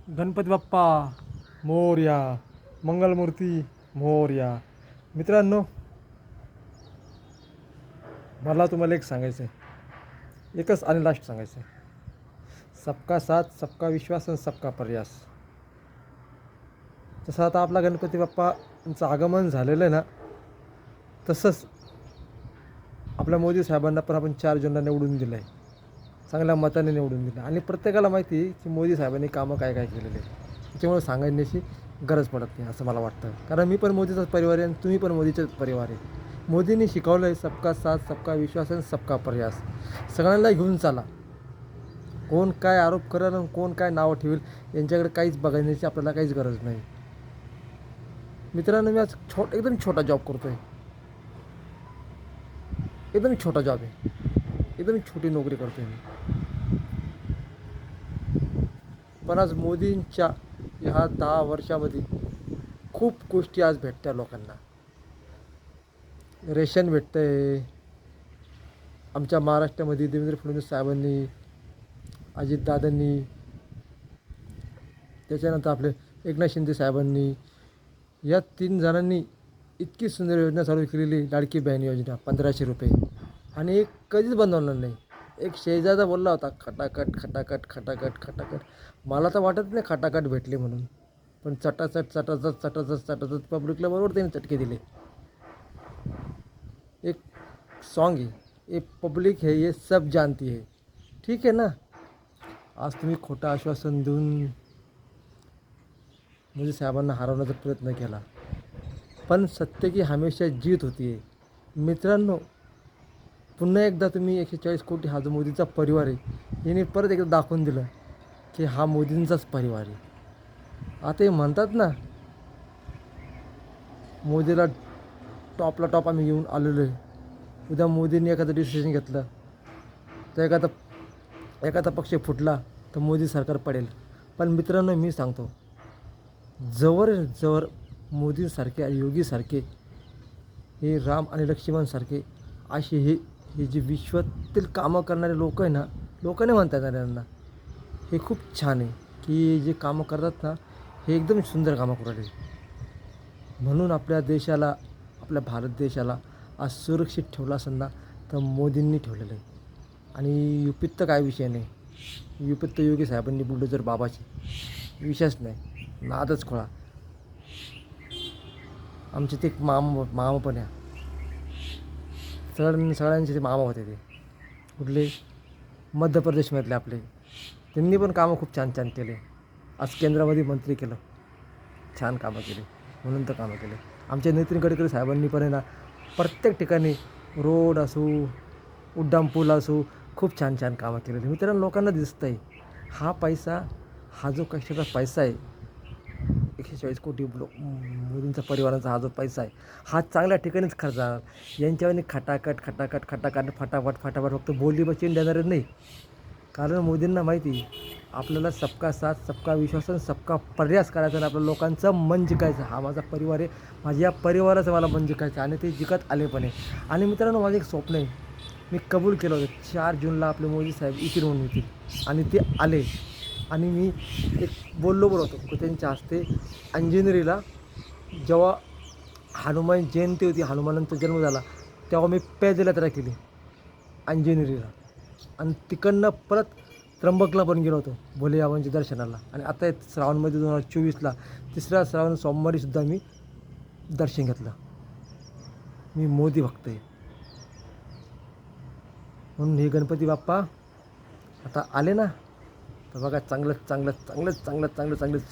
गणपती बाप्पा मोरया, मंगलमूर्ती मोरया. मित्रांनो, मला तुम्हाला एक सांगायचं आहे, एकच आणि लास्ट सांगायचं आहे. सबका साथ, सबका विश्वास आणि सबका प्रयास. जसं आता आपला गणपती बाप्पाचं आगमन झालेलं आहे ना, तसंच आपल्या मोदी साहेबांना पण आपण 4 जूनला निवडून दिलं आहे. चांगल्या मताने निवडून दिलं आणि प्रत्येकाला माहिती आहे की मोदी साहेबांनी कामं काय काय केलेले आहे. त्याच्यामुळे सांगण्याची गरज पडत नाही असं मला वाटतं. कारण मी पण मोदीचाच परिवार आहे आणि तुम्ही पण मोदीचाच परिवार आहे. मोदींनी शिकवलं आहे सबका साथ, सबका विश्वास आणि सबका प्रयास. सगळ्यांना घेऊन चाला. कोण काय आरोप करेल आणि कोण काय नावं ठेवेल यांच्याकडे काहीच बघण्याची आपल्याला काहीच गरज नाही. मित्रांनो, मी आज एकदम छोटा जॉब करतो आहे. एकदम छोटा जॉब आहे. एकदम छोटी नोकरी करतो आहे मी. पण आज मोदींच्या ह्या 10 वर्षामध्ये खूप गोष्टी आज भेटत्या लोकांना. रेशन भेटतं आहे. आमच्या महाराष्ट्रामध्ये देवेंद्र फडणवीस साहेबांनी, अजितदादांनी, त्याच्यानंतर आपले एकनाथ शिंदे साहेबांनी, या 3 जणांनी इतकी सुंदर योजना चालू केलेली, लाडकी बहीण योजना 1500 रुपये. आणि एक कधीच बंद होणार नाही. एक शेजारचा बोलला होता खटाखट खटाखट खटाखट खटाखट. मला तर वाटत नाही खटाखट भेटले म्हणून, पण चटाचट चटाचट चटाचट चटाचट पब्लिकला बरोबर त्याने चटके दिले. एक सॉन्ग आहे, ये पब्लिक है ये सब जानती है. ठीक आहे ना. आज तुम्ही खोटं आश्वासन देऊन मोदी साहेबांना हरवण्याचा प्रयत्न केला, पण सत्य की हमेशा जीत होती आहे. मित्रांनो, पुन्हा एकदा तुम्ही 140 कोटी हा जो मोदीचा परिवार आहे याने परत एकदा दाखवून दिलं की हा मोदींचाच परिवार आहे. आता हे म्हणतात ना, मोदीला टॉपला टॉप आम्ही घेऊन आलेलो आहे. उद्या मोदींनी एखादं डिसिजन घेतलं तर एखादा पक्ष फुटला तर मोदी सरकार पडेल. पण मित्रांनो, मी सांगतो, जवळ मोदींसारखे आणि योगीसारखे, हे राम आणि लक्ष्मणसारखे असे हे जे विश्वातील कामं करणारे लोक आहे ना, लोकांनी म्हणतात त्यांना, हे खूप छान आहे की जे कामं करतात ना, हे एकदम सुंदर कामं करू राहिले. म्हणून आपल्या देशाला, आपल्या भारत देशाला आज सुरक्षित ठेवला असेल ना तर मोदींनी ठेवलेलं आहे. आणि युपीत तर काय विषय नाही. युपीत तर योगी साहेबांनी बुलडोजर बाबाची विषयच नाही, नादच खोळा. आमचे ते मामा पण आहे. सगळ्यांचे ते मामा होते. ते कुठले, मध्य प्रदेशमधले आपले. त्यांनी पण कामं खूप छान छान केले. आज केंद्रामध्ये मंत्री केलं, छान कामं केली, म्हणून तर कामं केले. आमचे नितीन गडकरी साहेबांनी पण आहे ना, प्रत्येक ठिकाणी रोड असो, उड्डाण पूल असो, खूप छान छान कामं केलेली. मित्रांनो, लोकांना दिसतं आहे हा पैसा, हा जो कशाचा पैसा आहे, 140 कोटी मोदींचा परिवाराचा हा जो पैसा आहे, हा चांगल्या ठिकाणीच खर्च झाला. यांच्यावर खटाखट खटाखट खटाखट फटाफट फटाफट फक्त बोलली बसून देणारे नाही. कारण मोदींना माहिती आपल्याला सबका साथ, सबका विश्वास आणि सबका प्रयास करायचा आणि आपल्या लोकांचं मन जिंकायचं. हा माझा परिवार आहे, माझ्या या परिवाराचं मला मन जिंकायचं आणि ते जिंकत आले पण आहे. आणि मित्रांनो, माझं एक स्वप्न आहे, मी कबूल केलं होतं 4 जूनला आपले मोदी साहेब इथे म्हणून येतील आणि ते आले. आणि मी एक बोललो होतो की त्यांच्या हस्ते अंजनेरीला जेव्हा हनुमान जयंती होती, हनुमानांचा जन्म झाला, तेव्हा मी पैदयात्रा केली अंजनेरीला. आणि तिकडनं परत त्र्यंबकला पण गेलो होतो भोले बाबांच्या दर्शनाला. आणि आता श्रावणमध्ये 2024ला 3रा श्रावण सोमवारीसुद्धा मी दर्शन घेतलं. मी मोदी भक्त आहे. म्हणून हे गणपती बाप्पा आता आले ना, तर बघा चांगलं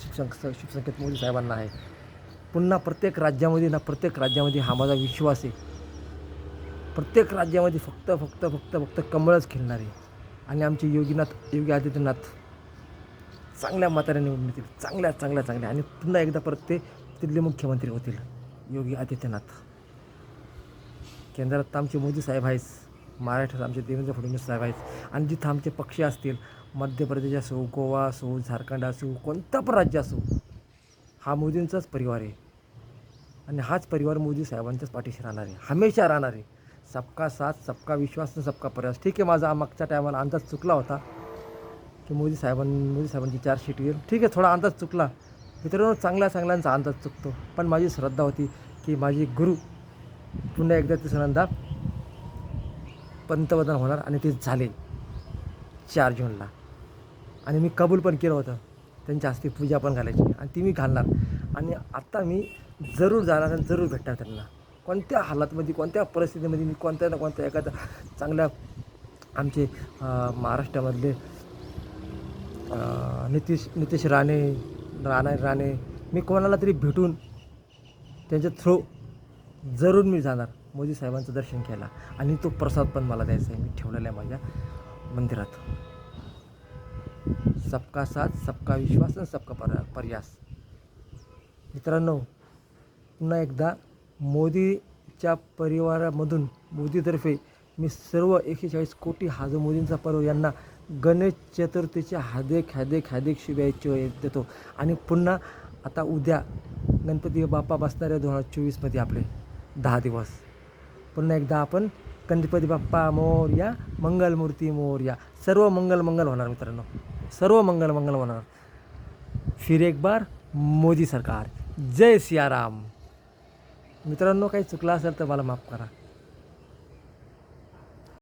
शिवसंकेत मोदी साहेबांना आहे. पुन्हा प्रत्येक राज्यामध्ये हा माझा विश्वास आहे. प्रत्येक राज्यामध्ये फक्त कमळच खेळणार आहे. आणि आमचे योगी आदित्यनाथ चांगल्या मताने निवडून येतील, चांगल्या आणि पुन्हा एकदा परत ते दिल्ली मुख्यमंत्री होतील, योगी आदित्यनाथ. केंद्रात आमचे मोदी साहेब आहेच, महाराष्ट्रात आमचे देवेंद्र फडणवीस साहेब आहेत. आणि जिथं आमचे पक्ष असतील, मध्य प्रदेश असो, गोवा असो, झारखंड असो, कोणतं पण राज्य असो, हा मोदींचाच परिवार आहे. आणि हाच परिवार मोदी साहेबांच्याच पाठीशी राहणार आहे, हमेशा राहणार आहे. सबका साथ, सबका विश्वास आणि सबका प्रयास. ठीक आहे, माझा मागच्या टायमाला अंदाज चुकला होता, की मोदी साहेबांची चार्जशीट येईल. ठीक आहे, थोडा अंदाज चुकला मित्रांनो, चांगल्यांचा अंदाज चुकतो. पण माझी श्रद्धा होती की माझी गुरु पुन्हा एकदा तिसऱ्यांदा पंतप्रधान होणार आणि ते झाले 4 जूनला. आणि मी कबूल पण केलं होतं, त्यांच्या हस्ते पूजा पण घालायची आणि ती मी घालणार. आणि आत्ता मी जरूर जाणार आणि जरूर भेटणार त्यांना. कोणत्या हालातमध्ये, कोणत्या परिस्थितीमध्ये मी कोणत्या ना कोणत्या एखाद्या चांगल्या आमचे महाराष्ट्रामधले नितेश राणे मी कोणाला तरी भेटून त्यांच्या थ्रू जरूर मी जाणार मोदी साहेबांचं दर्शन घ्यायला. आणि तो प्रसाद पण मला द्यायचा आहे, मी ठेवलेला आहे माझ्या मंदिरात. सबका साथ, सबका विश्वास आणि सबका प्रयास. मित्रांनो, पुन्हा एकदा मोदीच्या परिवारामधून, मोदीतर्फे मी सर्व 140 कोटी हाजो मोदींचा पर्व यांना गणेश चतुर्थीच्या हार्दिक शुभेच्छा देतो. आणि पुन्हा आता उद्या गणपती बाप्पा बसणार आहे 2024मध्ये आपले 10 दिवस. पुन्हा एकदा आपण गणपती बाप्पा मोरया, मंगलमूर्ती मोरया. सर्व मंगल होणार मित्रांनो, सर्व मंगल होणार. फिर एक बार मोदी सरकार. जय सियाराम. मित्रांनो, काही चुकलं असेल तर मला माफ करा.